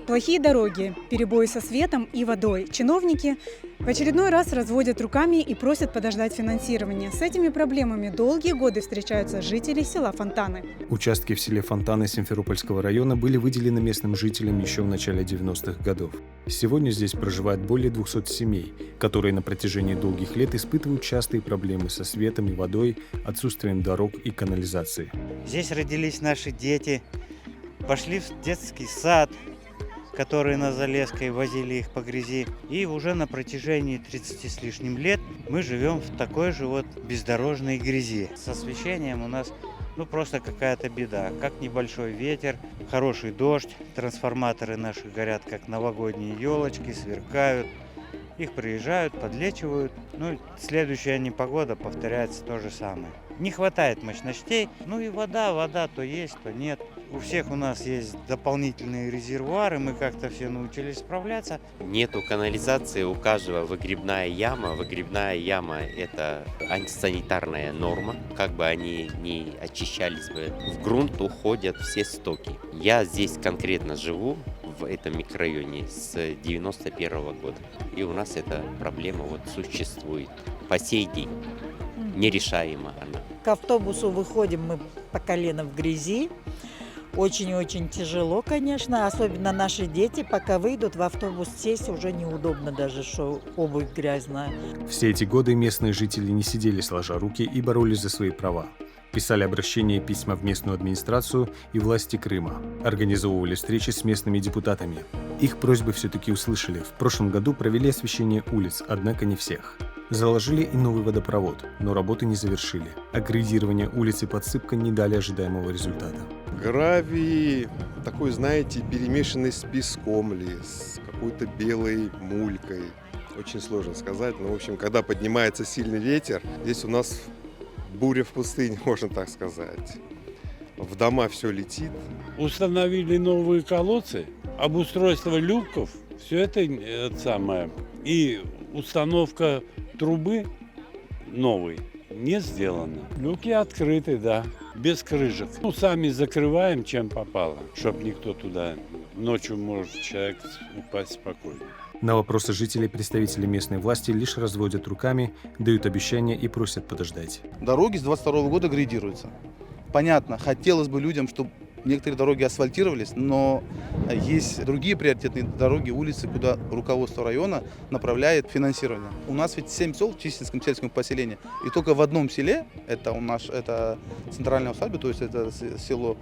Плохие дороги, перебои со светом и водой. Чиновники в очередной раз разводят руками и просят подождать финансирования. С этими проблемами долгие годы встречаются жители села Фонтаны. Участки в селе Фонтаны Симферопольского района были выделены местным жителям еще в начале 90-х годов. Сегодня здесь проживает более 200 семей, которые на протяжении долгих лет испытывают частые проблемы со светом и водой, отсутствием дорог и канализации. Здесь родились наши дети, пошли в детский сад, которые на Залесской возили их по грязи. И уже на протяжении 30 с лишним лет мы живем в такой же вот бездорожной грязи. С освещением у нас просто какая-то беда. Как небольшой ветер, хороший дождь, трансформаторы наши горят, как новогодние елочки, сверкают. Их приезжают, подлечивают. Следующая непогода повторяется то же самое. Не хватает мощностей. И вода то есть, то нет. У всех у нас есть дополнительные резервуары, мы как-то все научились справляться. Нету канализации, у каждого выгребная яма. Выгребная яма – это антисанитарная норма. Как бы они ни очищались бы, в грунт уходят все стоки. Я здесь конкретно живу, в этом микрорайоне, с 91-го года. И у нас эта проблема существует по сей день. Нерешаема она. К автобусу выходим мы по колено в грязи. Очень-очень тяжело, конечно. Особенно наши дети, пока выйдут в автобус, сесть уже неудобно даже, что обувь грязная. Все эти годы местные жители не сидели сложа руки и боролись за свои права. Писали обращения и письма в местную администрацию и власти Крыма. Организовывали встречи с местными депутатами. Их просьбы все-таки услышали. В прошлом году провели освещение улиц, однако не всех. Заложили и новый водопровод, но работы не завершили. А грейдирование улиц и подсыпка не дали ожидаемого результата. Гравий такой, знаете, перемешанный с песком ли, с какой-то белой мулькой. Очень сложно сказать, но, в общем, когда поднимается сильный ветер, здесь у нас буря в пустыне, можно так сказать. В дома все летит. Установили новые колодцы, обустройство люков, все это самое. И установка трубы новой не сделана. Люки открыты, да, без крышек. Сами закрываем, чем попало, чтобы никто туда ночью может человек упасть спокойно. На вопросы жителей представители местной власти лишь разводят руками, дают обещания и просят подождать. Дороги с 22 года грейдируются. Понятно, хотелось бы людям, чтобы некоторые дороги асфальтировались, но есть другие приоритетные дороги, улицы, куда руководство района направляет финансирование. У нас ведь 7 сел в Чистинском сельском поселении, и только в одном селе, это центральная усадьба, то есть это село,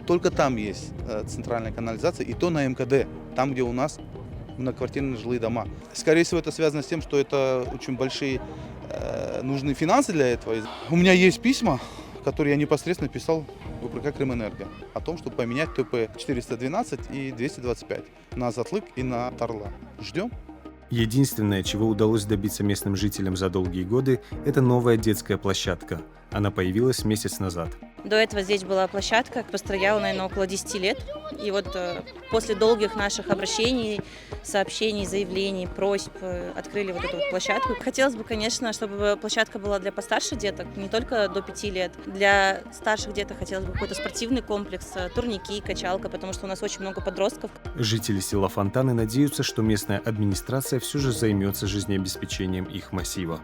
только там есть центральная канализация, и то на МКД, там, где у нас многоквартирные жилые дома. Скорее всего, это связано с тем, что это очень большие нужны финансы для этого. У меня есть письма, которые я непосредственно писал в УПК «Крымэнерго» о том, чтобы поменять ТП 412 и 225 на Затлык и на Тарла. Ждем. Единственное, чего удалось добиться местным жителям за долгие годы, это новая детская площадка. Она появилась месяц назад. До этого здесь была площадка, простояла, наверное, около 10 лет. И после долгих наших обращений, сообщений, заявлений, просьб открыли эту площадку. Хотелось бы, конечно, чтобы площадка была для постарше деток, не только до 5 лет. Для старших деток хотелось бы какой-то спортивный комплекс, турники, качалка, потому что у нас очень много подростков. Жители села Фонтаны надеются, что местная администрация все же займется жизнеобеспечением их массива.